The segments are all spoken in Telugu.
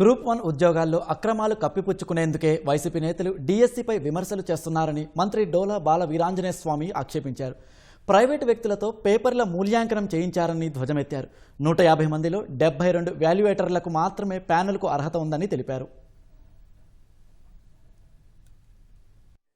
గ్రూప్ 1 ఉద్యోగాల్లో అక్రమాలు కప్పిపుచ్చుకునేందుకే వైసీపీ నేతలు డీఎస్సీపై విమర్శలు చేస్తున్నారని మంత్రి డోలా బాల వీరాంజనేయ స్వామి ఆక్షేపించారు. ప్రైవేటు వ్యక్తులతో పేపర్ల మూల్యాంకనం చేయించారని ధ్వజమెత్తారు. 150 మందిలో 72 వాల్యుయేటర్లకు మాత్రమే ప్యానెల్కు అర్హత ఉందని తెలిపారు.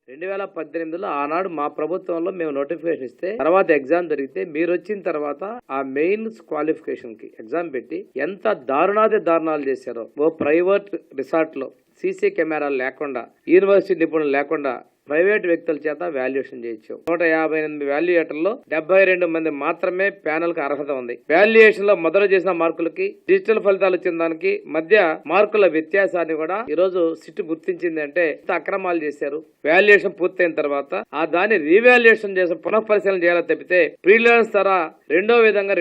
2018లో ఆనాడు మా ప్రభుత్వంలో మేము నోటిఫికేషన్ ఇస్తే తర్వాత ఎగ్జామ్ జరిగితే మీరు వచ్చిన తర్వాత ఆ మెయిన్స్ క్వాలిఫికేషన్ కి ఎగ్జామ్ పెట్టి ఎంత దారుణాలు చేశారో. ఓ ప్రైవేట్ రిసార్ట్ లో సీసీ కెమెరాలు లేకుండా, యూనివర్సిటీ నిపుణులు లేకుండా ప్రైవేట్ వ్యక్తుల చేత వాల్యుయేషన్ చేయొచ్చు. 158 వాల్యుయేటర్లో 72 మంది మాత్రమే ప్యానెల్ కు అర్హత ఉంది. వాల్యుయేషన్ లో మొదలు చేసిన మార్కులకి డిజిటల్ ఫలితాలు వచ్చిన దానికి మధ్య మార్కుల వ్యత్యాసాన్ని కూడా ఈ రోజు సిట్ గుర్తించింది. అంటే అక్రమాలు చేశారు. వాల్యుయేషన్ పూర్తయిన తర్వాత ఆ దాన్ని రీవాల్యుయేషన్ చేసి పునఃపరిశీలన చేయాలని తప్పితే ప్రీలియన్స్ ద్వారా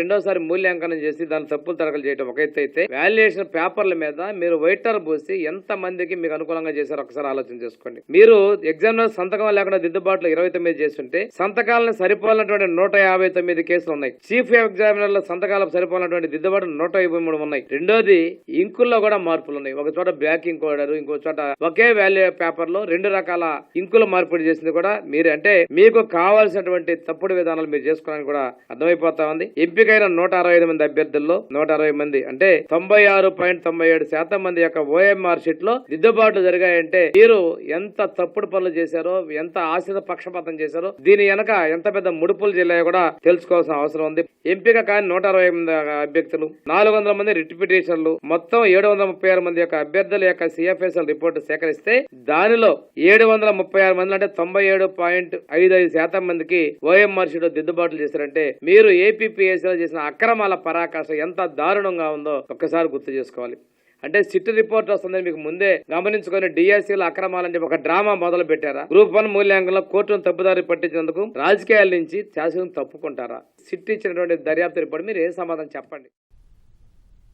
రెండోసారి మూల్యాంకనం చేసి దాని తప్పులు తరగలు చేయడం ఒక ఎత్తు అయితే, వాల్యుయేషన్ పేపర్ల మీద మీరు వైటర్ పోసి ఎంత మందికి మీకు అనుకూలంగా చేశారో ఒకసారి ఆలోచన చేసుకోండి. మీరు ఎగ్జామ్ సంతకం లేకుండా దిద్దుబాట్లు 29 చేస్తుంటే సంతకాలను సరిపోలినటువంటి 159 కేసులు ఉన్నాయి. చీఫ్ ఎగ్జామినర్ల సంతకాలకు సరిపోలినటువంటి దిద్దుబాట్లు 123 ఉన్నాయి. రెండోది ఇంకుల్లో కూడా మార్పులు ఉన్నాయి. ఒక చోట బ్లాక్ ఇంక్ వాడారు, ఇంకో చోట ఒకే వాల్యూ పేపర్ లో 2 రకాల ఇంకులు మార్పిడి చేసింది కూడా మీరు. అంటే మీకు కావాల్సినటువంటి తప్పుడు విధానాలు మీరు చేసుకోవడానికి కూడా అర్థమైపోతా ఉంది. ఎంపికైన 165 మంది అభ్యర్థుల్లో 160 మంది అంటే 96.97% మంది యొక్క ఓఎంఆర్ షీట్ లో దిద్దుబాట్లు జరిగాయంటే మీరు ఎంత తప్పుడు పనులు చేశారు, ఎంత ఆశిత పక్షపాతం చేశారో, దీని వెనక ఎంత పెద్ద ముడుపులు జిల్లాయో కూడా తెలుసుకోవాల్సిన అవసరం ఉంది. ఎంపిక కాని 160 మంది అభ్యర్థులు, 400 మంది రిట్రిపిటేషన్లు, మొత్తం 736 మంది యొక్క అభ్యర్థుల యొక్క సిఎఫ్ఎస్ఎల్ రిపోర్టు సేకరిస్తే దానిలో 736 మంది అంటే 97.55% మందికి ఓఎంఆర్ షీట్ దిద్దుబాట్లు చేశారంటే మీరు ఏపీపీఎస్సీలో చేసిన అక్రమాల పరాకాష్ఠ ఎంత దారుణంగా ఉందో ఒక్కసారి గుర్తు చేసుకోవాలి. అంటే సిట్ రిపోర్ట్ వస్తుందని మీకు ముందే గమనించుకొని డిఎస్సీలో అక్రమాలంటే ఒక డ్రామా మొదలు పెట్టారా? గ్రూప్ 1 మూల్యాంకనంలో కోర్టును తప్పుదారి పట్టించినందుకు రాజకీయాల నుంచి శాసనం తప్పుకుంటారా? సిట్ ఇచ్చినటువంటి దర్యాప్తు రిపోర్ట్ మీరు ఏ సమాధానం చెప్పండి.